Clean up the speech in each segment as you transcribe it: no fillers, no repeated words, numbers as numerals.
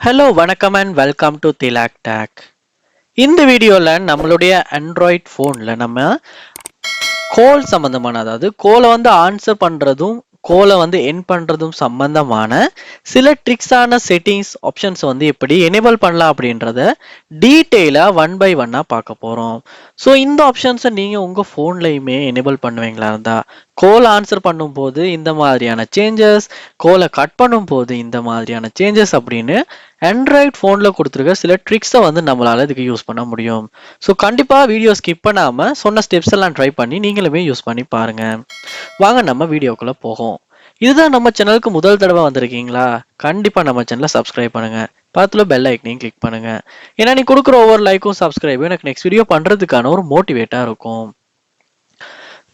Hello வணக்கம் and welcome to Thilak take. இந்த வீடியோவில் நம்மளுடைய ஆண்ட்ராய்ட் ஃபோனில் நம்ம கோல் சம்மந்தமான, அதாவது கோலை வந்து ஆன்சர் பண்ணுறதும் கோலை வந்து என் பண்ணுறதும் சம்பந்தமான சில ட்ரிக்ஸான செட்டிங்ஸ் ஆப்ஷன்ஸ் வந்து எப்படி எனேபிள் பண்ணலாம் அப்படின்றத டீட்டெயிலாக ஒன் பை ஒன்னாக பார்க்க போகிறோம். ஸோ இந்த ஆப்ஷன்ஸை நீங்கள் உங்கள் ஃபோன்லையுமே எனேபிள் பண்ணுவீங்களா இருந்தால் கோல் ஆன்சர் பண்ணும்போது இந்த மாதிரியான சேஞ்சஸ், கோலை கட் பண்ணும்போது இந்த மாதிரியான சேஞ்சஸ் அப்படின்னு ஆண்ட்ராய்ட் ஃபோனில் கொடுத்துருக்க சில ட்ரிக்ஸை வந்து நம்மளால் இதுக்கு யூஸ் பண்ண முடியும். ஸோ கண்டிப்பாக வீடியோ ஸ்கிப் பண்ணாமல் சொன்ன ஸ்டெப்ஸ் எல்லாம் ட்ரை பண்ணி நீங்களுமே யூஸ் பண்ணி பாருங்கள். வாங்க நம்ம வீடியோக்குள்ளே போகும். இதுதான் நம்ம சேனலுக்கு முதல் தடவை வந்திருக்கீங்களா? கண்டிப்பாக நம்ம சேனலை சப்ஸ்கிரைப் பண்ணுங்கள். பக்கத்தில் பெல் ஐக்கனையும் கிளிக் பண்ணுங்கள். ஏன்னா நீ கொடுக்குற ஒவ்வொரு லைக்கும் சப்ஸ்கிரைபும் எனக்கு நெக்ஸ்ட் வீடியோ பண்ணுறதுக்கான ஒரு மோட்டிவேட்டாக இருக்கும்.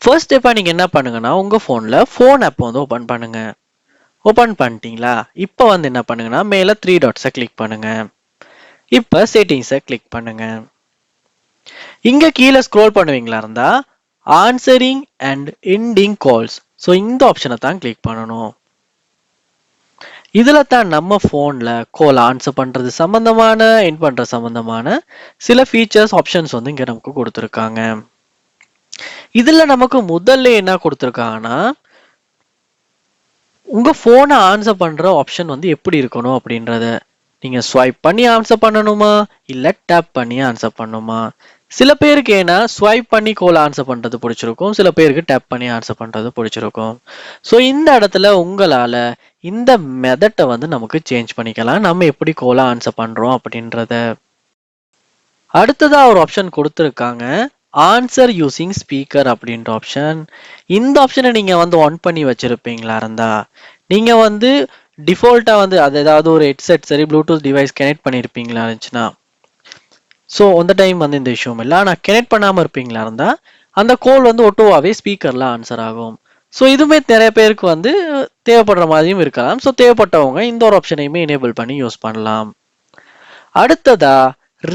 ஃபர்ஸ்ட் ஸ்டெப்பாக நீங்கள் என்ன பண்ணுங்கன்னா, உங்கள் ஃபோனில் ஃபோன் ஆப் வந்து ஓப்பன் பண்ணுங்கள். ஓப்பன் பண்ணிட்டீங்களா? இப்போ வந்து என்ன பண்ணுங்கன்னா, மேலே 3 டாட்ஸை கிளிக் பண்ணுங்கள். இப்போ செட்டிங்ஸை கிளிக் பண்ணுங்கள். இங்கே கீழே ஸ்க்ரோல் பண்ணுவீங்களா இருந்தால் answering and ending calls, so இந்த ஆப்ஷனை தான் கிளிக் பண்ணணும். இதில் தான் நம்ம ஃபோனில் கால் ஆன்சர் பண்ணுறது சம்மந்தமான, என் பண்ணுறது சம்மந்தமான சில ஃபீச்சர்ஸ் ஆப்ஷன்ஸ் வந்து இங்கே நமக்கு கொடுத்துருக்காங்க. இதில் நமக்கு முதல்ல என்ன கொடுத்துருக்காங்கன்னா, உங்கள் ஃபோனை ஆன்சர் பண்ணுற ஆப்ஷன் வந்து எப்படி இருக்கணும் அப்படின்றத. நீங்கள் ஸ்வைப் பண்ணி ஆன்சர் பண்ணணுமா இல்லை டேப் பண்ணி ஆன்சர் பண்ணணுமா? சில பேருக்கு ஏன்னா ஸ்வைப் பண்ணி கோல் ஆன்சர் பண்ணுறது பிடிச்சிருக்கும், சில பேருக்கு டேப் பண்ணி ஆன்சர் பண்ணுறது பிடிச்சிருக்கும். ஸோ இந்த இடத்துல உங்களால் இந்த மெத்தட்டை வந்து நமக்கு சேஞ்ச் பண்ணிக்கலாம், நம்ம எப்படி கோலை ஆன்சர் பண்ணுறோம் அப்படின்றத. அடுத்ததாக ஒரு ஆப்ஷன் கொடுத்துருக்காங்க, ஆன்சர் யூசிங் ஸ்பீக்கர் அப்படின்ற ஆப்ஷன். இந்த ஆப்ஷனை நீங்கள் வந்து ஆன் பண்ணி வச்சுருப்பீங்களா இருந்தா நீங்கள் வந்து டிஃபால்ட்டாக வந்து அது ஏதாவது ஒரு ஹெட்செட் சரி ப்ளூடூத் டிவைஸ் கனெக்ட் பண்ணியிருப்பீங்களா இருந்துச்சுன்னா, ஸோ அந்த டைம் வந்து இந்த இஷ்யூவும் இல்லை. ஆனால் கனெக்ட் பண்ணாமல் இருப்பீங்களா இருந்தால் அந்த கோல் வந்து ஒட்டுவாவே ஸ்பீக்கரில் ஆன்சர் ஆகும். ஸோ இதுவுமே நிறைய பேருக்கு வந்து தேவைப்படுற மாதிரியும் இருக்கலாம். ஸோ தேவைப்பட்டவங்க இந்த ஒரு ஆப்ஷனையுமே எனேபிள் பண்ணி யூஸ் பண்ணலாம். அடுத்ததா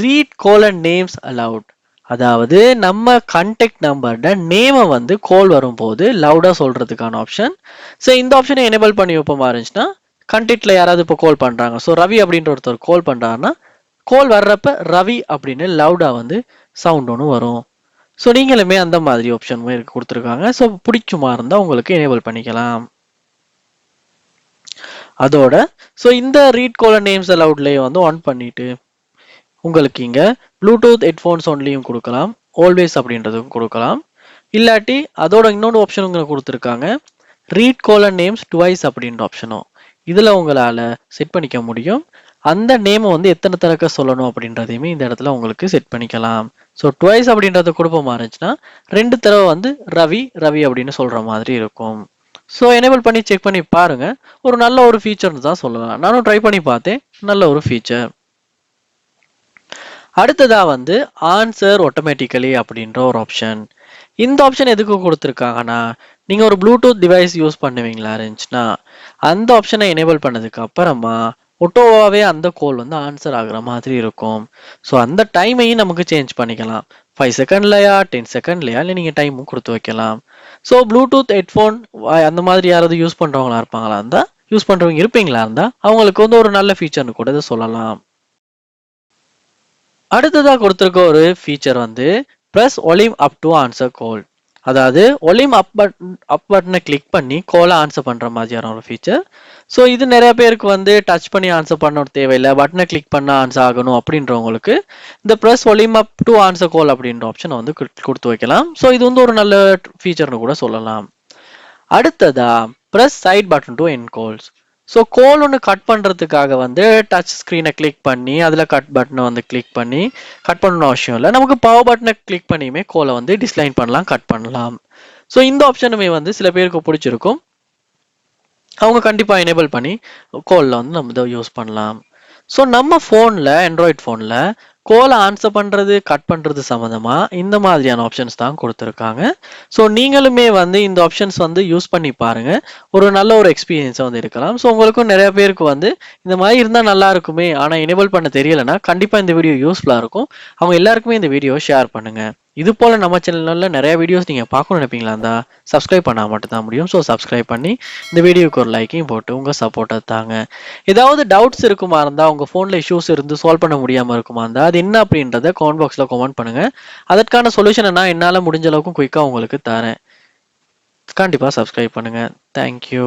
ரீட் கோலன் நேம்ஸ் அலவுட், அதாவது நம்ம கான்டாக்ட் நம்பரோட நேமை வந்து கோல் வரும்போது லவுடாக சொல்கிறதுக்கான ஆப்ஷன். ஸோ இந்த ஆப்ஷனை எனேபிள் பண்ணி வைப்போமா இருந்துச்சுன்னா, கான்டாக்டில் யாராவது இப்போ கால் பண்ணுறாங்க, ஸோ ரவி அப்படின்ற ஒருத்தர் கால் பண்ணுறாருன்னா கோல் வர்றப்ப ரவி அப்படின்னு லவுடாக வந்து சவுண்ட் ஒன்று வரும். ஸோ நீங்களுமே அந்த மாதிரி ஆப்ஷனுமே கொடுத்துருக்காங்க. ஸோ பிடிக்குமா இருந்தால் உங்களுக்கு எனேபிள் பண்ணிக்கலாம். அதோட ஸோ இந்த ரீட் கோலன் நேம்ஸ் அலவுட்லேயே வந்து ஆன் பண்ணிட்டு உங்களுக்கு இங்கே ப்ளூடூத் ஹெட்ஃபோன்ஸ் ஒன்லையும் கொடுக்கலாம், ஆல்வேஸ் அப்படின்றதுக்கும் கொடுக்கலாம். இல்லாட்டி அதோட இன்னொரு ஆப்ஷன் உங்களுக்கு கொடுத்துருக்காங்க, ரீட் கோலன் நேம்ஸ் டுவைஸ் அப்படின்ற ஆப்ஷனும். இதில் உங்களால் செட் பண்ணிக்க முடியும். அந்த நேமை வந்து எத்தனை தடவை சொல்லணும் அப்படின்றதையுமே இந்த இடத்துல உங்களுக்கு செட் பண்ணிக்கலாம். ஸோ டுவைஸ் அப்படின்றத கொடுப்போமா இருந்துச்சுன்னா 2 தடவை வந்து ரவி ரவி அப்படின்னு சொல்கிற மாதிரி இருக்கும். ஸோ எனேபிள் பண்ணி செக் பண்ணி பாருங்க, ஒரு நல்ல ஒரு ஃபீச்சர்னு தான் சொல்லலாம். நானும் ட்ரை பண்ணி பார்த்தேன், நல்ல ஒரு ஃபீச்சர். அடுத்ததா வந்து ஆன்சர் ஆட்டோமேட்டிக்கலி அப்படின்ற ஒரு ஆப்ஷன். இந்த ஆப்ஷன் எதுக்கு கொடுத்துருக்காங்கன்னா, நீங்கள் ஒரு ப்ளூடூத் டிவைஸ் யூஸ் பண்ணுவீங்களா இருந்துச்சுன்னா அந்த ஆப்ஷனை எனேபிள் பண்ணதுக்கு அப்புறமா ஒட்டோவாவே அந்த கோல் வந்து ஆன்சர் ஆகுற மாதிரி இருக்கும். ஸோ அந்த டைமையும் நமக்கு சேஞ்ச் பண்ணிக்கலாம், 5 செகண்ட்லையா 10 செகண்ட்லையா, இல்லை நீங்கள் டைமும் கொடுத்து வைக்கலாம். ஸோ ப்ளூடூத் ஹெட்ஃபோன் அந்த மாதிரி யாராவது யூஸ் பண்ணுறவங்களா இருப்பாங்களா இருந்தால், யூஸ் பண்ணுறவங்க இருப்பீங்களா இருந்தால் அவங்களுக்கு வந்து ஒரு நல்ல ஃபீச்சர்னு கூட இதை சொல்லலாம். அடுத்ததாக கொடுத்துருக்க ஒரு ஃபீச்சர் வந்து press volume up to answer call, அதாவது ஒலிம் அப் பட்டனை கிளிக் பண்ணி கோலை ஆன்சர் பண்ணுற மாதிரியான ஒரு ஃபீச்சர். ஸோ இது நிறைய பேருக்கு வந்து டச் பண்ணி ஆன்சர் பண்ண தேவையில்லை, பட்டனை கிளிக் பண்ண ஆன்சர் ஆகணும் அப்படின்றவங்களுக்கு இந்த press volume up to answer call அப்படின்ற ஆப்ஷனை வந்து கொடுத்து வைக்கலாம். ஸோ இது வந்து ஒரு நல்ல ஃபீச்சர்னு கூட சொல்லலாம். அடுத்ததா press side button to end calls. So call ஒன்று கட் பண்ணுறதுக்காக வந்து டச் ஸ்க்ரீனை கிளிக் பண்ணி அதில் கட் பட்டனை வந்து கிளிக் பண்ணி கட் பண்ணணும் அவசியம் இல்லை, நமக்கு பவர் பட்டனை கிளிக் பண்ணியுமே கோலை வந்து டிஸ்லைன் பண்ணலாம், கட் பண்ணலாம். ஸோ இந்த ஆப்ஷனுமே வந்து சில பேருக்கு பிடிச்சிருக்கும், அவங்க கண்டிப்பாக எனேபிள் பண்ணி கோலில் வந்து நம்ம இதை யூஸ் பண்ணலாம். ஸோ நம்ம ஃபோனில், ஆண்ட்ராய்ட் ஃபோனில் கோலை ஆன்சர் பண்ணுறது கட் பண்ணுறது சம்மந்தமாக இந்த மாதிரியான ஆப்ஷன்ஸ் தான் கொடுத்துருக்காங்க. ஸோ நீங்களுமே வந்து இந்த ஆப்ஷன்ஸ் வந்து யூஸ் பண்ணி பாருங்கள், ஒரு நல்ல ஒரு எக்ஸ்பீரியன்ஸை வந்து இருக்கலாம். ஸோ உங்களுக்கும் நிறைய பேருக்கு வந்து இந்த மாதிரி இருந்தால் நல்லா இருக்குமே ஆனால் எனேபிள் பண்ண தெரியலைன்னா கண்டிப்பாக இந்த வீடியோ யூஸ்ஃபுல்லாக இருக்கும். அவங்க எல்லாருக்குமே இந்த வீடியோவை ஷேர் பண்ணுங்கள். இது போல் நம்ம சேனலில் நிறைய வீடியோஸ் நீங்கள் பார்க்கணும்னு நினைப்பீங்களா இருந்தால் சப்ஸ்கிரைப் பண்ணால் மட்டும்தான் முடியும். ஸோ சப்ஸ்கிரைப் பண்ணி இந்த வீடியோக்கு ஒரு லைக்கையும் போட்டு உங்கள் சப்போர்ட்டை தாங்க. ஏதாவது டவுட்ஸ் இருக்குமா இருந்தால், உங்கள் ஃபோனில் இஷ்யூஸ் இருந்து சால்வ் பண்ண முடியாமல் இருக்குமா இருந்தால், அது என்ன அப்படின்றத கமெண்ட் பாக்ஸில் கமெண்ட் பண்ணுங்கள். அதற்கான சொல்யூஷனை நான் என்னால் முடிஞ்ச அளவுக்கு குயிக்காக உங்களுக்கு தரேன். கண்டிப்பாக சப்ஸ்கிரைப் பண்ணுங்கள். தேங்க்யூ.